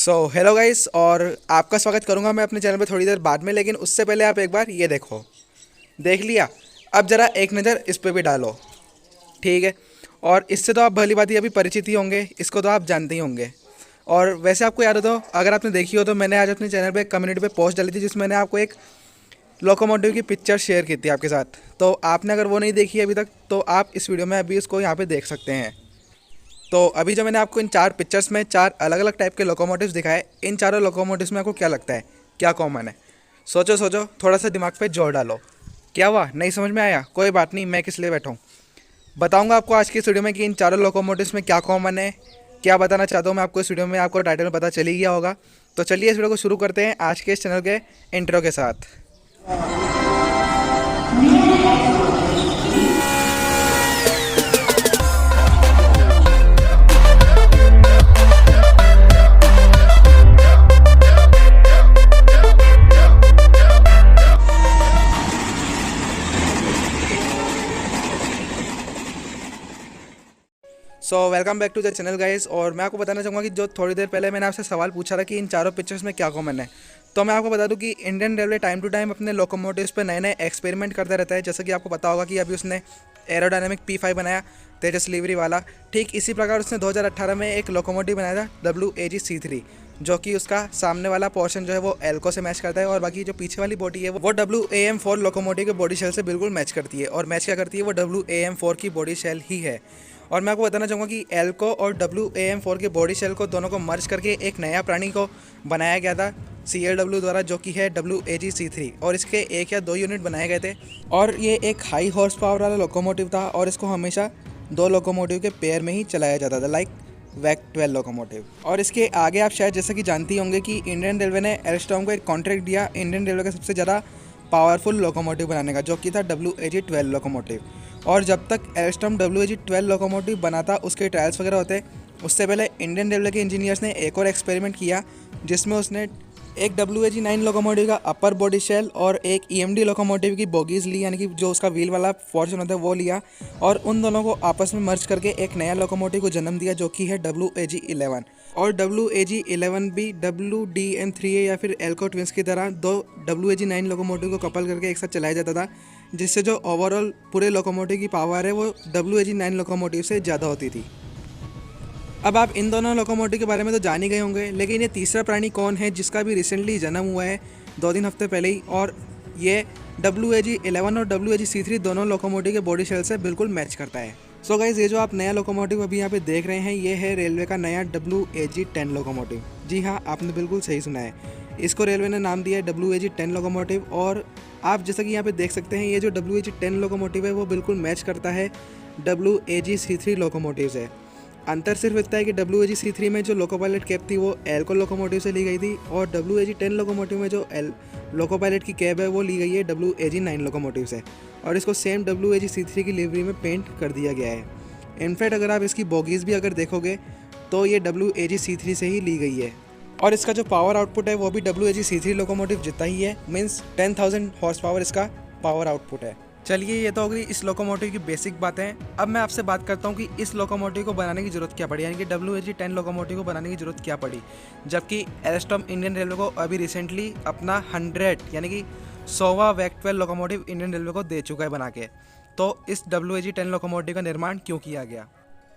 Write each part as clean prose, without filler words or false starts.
Hello guys, और आपका स्वागत करूंगा मैं अपने चैनल पे थोड़ी देर बाद में। लेकिन उससे पहले आप एक बार ये देखो, देख लिया? अब ज़रा एक नज़र इस पे भी डालो। ठीक है। और इससे तो आप भली भांति अभी परिचित ही होंगे, इसको तो आप जानते ही होंगे। और वैसे आपको याद हो तो, अगर आपने देखी हो तो, मैंने आज अपने चैनल पे कम्युनिटी पे पोस्ट डाली थी जिसमें मैंने आपको एक लोकोमोटिव की पिक्चर शेयर की थी आपके साथ। तो आपने अगर वो नहीं देखी अभी तक तो आप इस वीडियो में अभी इसको यहाँ पे देख सकते हैं। तो अभी जो मैंने आपको इन चार पिक्चर्स में चार अलग अलग टाइप के लोकोमोटिव्स दिखाए, इन चारों लोकोमोटिव्स में आपको क्या लगता है, क्या कॉमन है? सोचो सोचो, थोड़ा सा दिमाग पे जोर डालो। क्या हुआ, नहीं समझ में आया? कोई बात नहीं, मैं किस लिए बैठा हूँ, बताऊँगा आपको आज की इस वीडियो में कि इन चारों लोकोमोटिव्स में क्या कॉमन है, क्या बताना चाहता हूँ मैं आपको इस वीडियो में। आपको टाइटल में पता चल ही गया होगा। तो चलिए इस वीडियो को शुरू करते हैं आज के इस चैनल के इंट्रो के साथ। Welcome back to the channel guys. और मैं आपको बताना चाहूँगा कि जो थोड़ी देर पहले मैंने आपसे सवाल पूछा था कि इन चारों पिक्चर्स में क्या कॉमन है, तो मैं आपको बता दूं कि Indian railway time to time अपने लोकोमोटिव्स पे नए नए एक्सपेरिमेंट करता रहता है। जैसे कि आपको पता होगा कि अभी उसने एरोडायनेमिक P5 बनाया, तेजस लिवरी वाला। ठीक इसी प्रकार उसने 2018 में एक लोकोमोटिव बनाया था WAG-C3, जो कि उसका सामने वाला पोर्शन जो है वो एल्को से मैच करता है, और बाकी जो पीछे वाली बॉडी है वो WAM4 लोकोमोटिव के बॉडी शेल से बिल्कुल मैच करती है। और मैच क्या करती है, वो WAM4 की बॉडी शेल ही है। और मैं आपको बताना चाहूँगा कि एल्को और WAM4 के बॉडी शेल को दोनों को मर्ज करके एक नया प्राणी को बनाया गया था CLW द्वारा, जो कि है WAG-C3। और इसके 1 या 2 यूनिट बनाए गए थे। और ये एक हाई हॉर्स पावर वाला लोकोमोटिव था, और इसको हमेशा 2 लोकोमोटिव के पेयर में ही चलाया जाता था, लाइक WAG-12 लोकोमोटिव। और इसके आगे आप शायद जैसा कि जानती होंगे कि इंडियन रेलवे ने एल्स्टॉम को एक कॉन्ट्रैक्ट दिया इंडियन रेलवे का सबसे ज़्यादा पावरफुल लोकोमोटिव बनाने का, जो कि था WAG-12 लोकोमोटिव। और जब तक एल्स्टॉम WAG-12 लोकोमोटिव बना था, उसके ट्रायल्स वगैरह होते, उससे पहले इंडियन रेलवे के इंजीनियर्स ने एक और एक्सपेरिमेंट किया जिसमें उसने एक WAG-9 लोकोमोटिव का अपर बॉडी शेल और एक EMD लोकोमोटिव की बोगीज ली, यानी कि जो उसका व्हील वाला पोर्शन होता है वो लिया, और उन दोनों को आपस में मर्ज करके एक नया लोकोमोटिव को जन्म दिया, जो कि है WAG-11। और WAG-11 भी WDM3A या फिर एल्को ट्विंस की तरह 2 WAG-9 लोकोमोटिव को कपल करके एक साथ चलाया जाता था, जिससे जो ओवरऑल पूरे लोकोमोटिव की पावर है वो WAG-9 लोकोमोटिव से ज़्यादा होती थी। अब आप इन दोनों लोकोमोटिव के बारे में तो जान ही गए होंगे, लेकिन ये तीसरा प्राणी कौन है जिसका भी रिसेंटली जन्म हुआ है 2-3 हफ्ते पहले ही, और ये WAG-11 और WAG-C3 दोनों लोकोमोटिव के बॉडी शेल से बिल्कुल मैच करता है। सो गाइज, ये जो आप नया लोकोमोटिव अभी यहाँ पे देख रहे हैं, ये है रेलवे का नया WAG-10 लोकोमोटिव। जी हाँ, आपने बिल्कुल सही सुना है, इसको रेलवे ने नाम दिया है WAG-10 लोकोमोटिव। और आप जैसा कि यहाँ पे देख सकते हैं, ये जो WAG-10 लोकोमोटिव है वो बिल्कुल मैच करता है WAG-C3 लोकोमोटिव से। अंतर सिर्फ इतना है कि WAG-C3 में जो लोको पायलट कैब थी वो एल्को लोकोमोटिव से ली गई थी, और WAG-10 लोकोमोटिव में जो लोको पायलट की कैब है वो ली गई है WAG-9 लोकोमोटिव से, और इसको सेम WAG-C3 की लिवरी में पेंट कर दिया गया है। इनफैक्ट अगर आप इसकी बोगीज भी अगर देखोगे तो ये WAG-C3 से ही ली गई है। और इसका जो पावर आउटपुट है वो भी WAG-C3 लोकोमोटिव जितना ही है, मीन्स 10,000 हॉर्स पावर इसका पावर आउटपुट है। चलिए, ये तो हो गई इस लोकोमोटिव की बेसिक बातें। अब मैं आपसे बात करता हूँ कि इस लोकोमोटिव को बनाने की ज़रूरत क्या पड़ी, यानी कि WAG-10 लोकोमोटिव को बनाने की ज़रूरत क्या पड़ी, जबकि एल्स्टॉम इंडियन रेलवे को अभी रिसेंटली अपना 100 यानी कि 100वां WAG-12 लोकोमोटिव इंडियन रेलवे को दे चुका है बना के। तो इस WAG-10 लोकोमोटिव का निर्माण क्यों किया गया?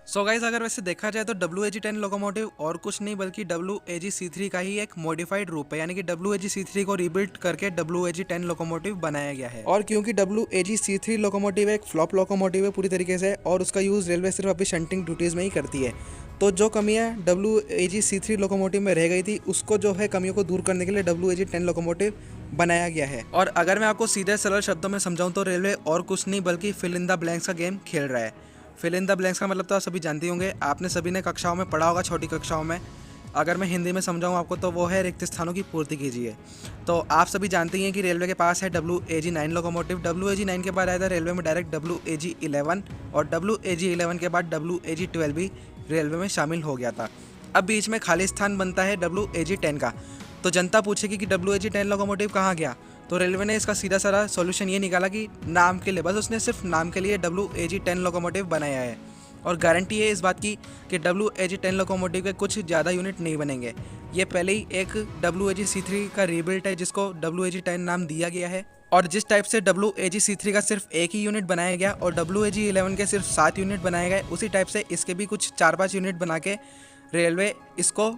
सो गाइस, अगर वैसे देखा जाए तो WAG-10 लोकोमोटिव और कुछ नहीं बल्कि WAG-C3 का ही एक मॉडिफाइड रूप है, यानी कि WAG-C3 को रिबिल्ड करके WAG-10 लोकोमोटिव बनाया गया है। और क्योंकि WAG-C3 लोकोमोटिव एक फ्लॉप लोकोमोटिव है पूरी तरीके से, और उसका यूज़ रेलवे सिर्फ अपनी शंटिंग ड्यूटीज़ में ही करती है, तो जो कमियाँ WAG-C3 लोकोमोटिव में रह गई थी उसको जो है कमियों को दूर करने के लिए WAG-10 लोकोमोटिव बनाया गया है। और अगर मैं आपको सीधे सरल शब्दों में समझाऊँ तो रेलवे और कुछ नहीं बल्कि फिल इन द ब्लैंक्स का गेम खेल रहा है। फिल इन द ब्लैंक्स का मतलब तो आप सभी जानते होंगे, आपने सभी ने कक्षाओं में पढ़ा होगा, छोटी कक्षाओं में। अगर मैं हिंदी में समझाऊँ आपको तो वो है रिक्त स्थानों की पूर्ति कीजिए। तो आप सभी जानते हैं कि रेलवे के पास है WAG-9 लोकोमोटिव। WAG-9 के बाद आया था रेलवे में डायरेक्ट WAG-11, और WAG-11 के बाद WAG-12 भी रेलवे में शामिल हो गया था। अब बीच में खाली स्थान बनता है WAG-10 का। तो जनता पूछेगी कि WAG-10 लोकोमोटिव कहाँ गया, तो रेलवे ने इसका सीधा सारा सॉल्यूशन ये निकाला कि नाम के लिए, बस उसने सिर्फ नाम के लिए WAG-10 लोकोमोटिव बनाया है। और गारंटी है इस बात की कि WAG-10 लोकोमोटिव के कुछ ज़्यादा यूनिट नहीं बनेंगे, ये पहले ही एक WAG-C3 का रीबिल्ट है जिसको WAG-10 नाम दिया गया है। और जिस टाइप से WAG-C3 का सिर्फ एक ही यूनिट बनाया गया और WAG-11 के सिर्फ 7 यूनिट बनाए गए, उसी टाइप से इसके भी कुछ 4-5 यूनिट बना के रेलवे इसको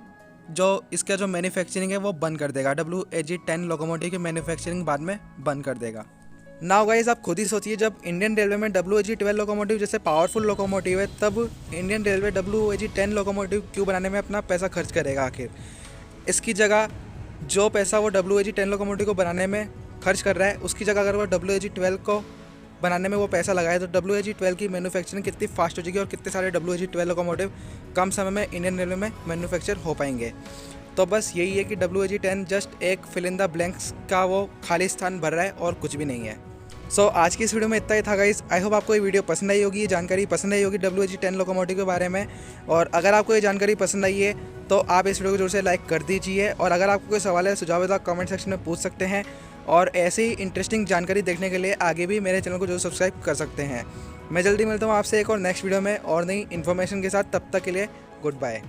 इसका जो मैन्युफैक्चरिंग है वो बंद कर देगा। WAG-10 लोकोमोटिव की मैन्युफैक्चरिंग बाद में बंद कर देगा। नाउ गाइस, आप खुद ही सोचिए, जब इंडियन रेलवे में WAG-12 लोकोमोटिव जैसे पावरफुल लोकोमोटिव है, तब इंडियन रेलवे WAG-10 लोकोमोटिव क्यों बनाने में अपना पैसा खर्च करेगा आखिर। इसकी जगह जो पैसा वो WAG-10 लोकोमोटिव को बनाने में खर्च कर रहा है, उसकी जगह अगर वो WAG-12 को बनाने में वो पैसा लगाए तो WAG-12 की मैन्युफैक्चरिंग कितनी फास्ट हो जाएगी और कितने सारे WAG-12 लोकोमोटिव कम समय में इंडियन रेलवे में मैन्युफैक्चर हो पाएंगे। तो बस यही है कि WAG-10 जस्ट एक फिल इन द ब्लैंक्स का वो खाली स्थान भर रहा है और कुछ भी नहीं है। सो आज की इस वीडियो में इतना ही था गाइस। आई होप आपको ये वीडियो पसंद आई होगी, ये जानकारी पसंद आई होगी WAG-10 लोकोमोटिव के बारे में। और अगर आपको ये जानकारी पसंद आई है तो आप इस वीडियो को जरूर से लाइक कर दीजिए। और अगर आपको कोई सवाल है, सुझाव है तो आप कमेंट सेक्शन में पूछ सकते हैं। और ऐसे ही इंटरेस्टिंग जानकारी देखने के लिए आगे भी मेरे चैनल को जरूर सब्सक्राइब कर सकते हैं। मैं जल्दी मिलता हूँ आपसे एक और नेक्स्ट वीडियो में और नई इन्फॉर्मेशन के साथ। तब तक के लिए गुड बाय।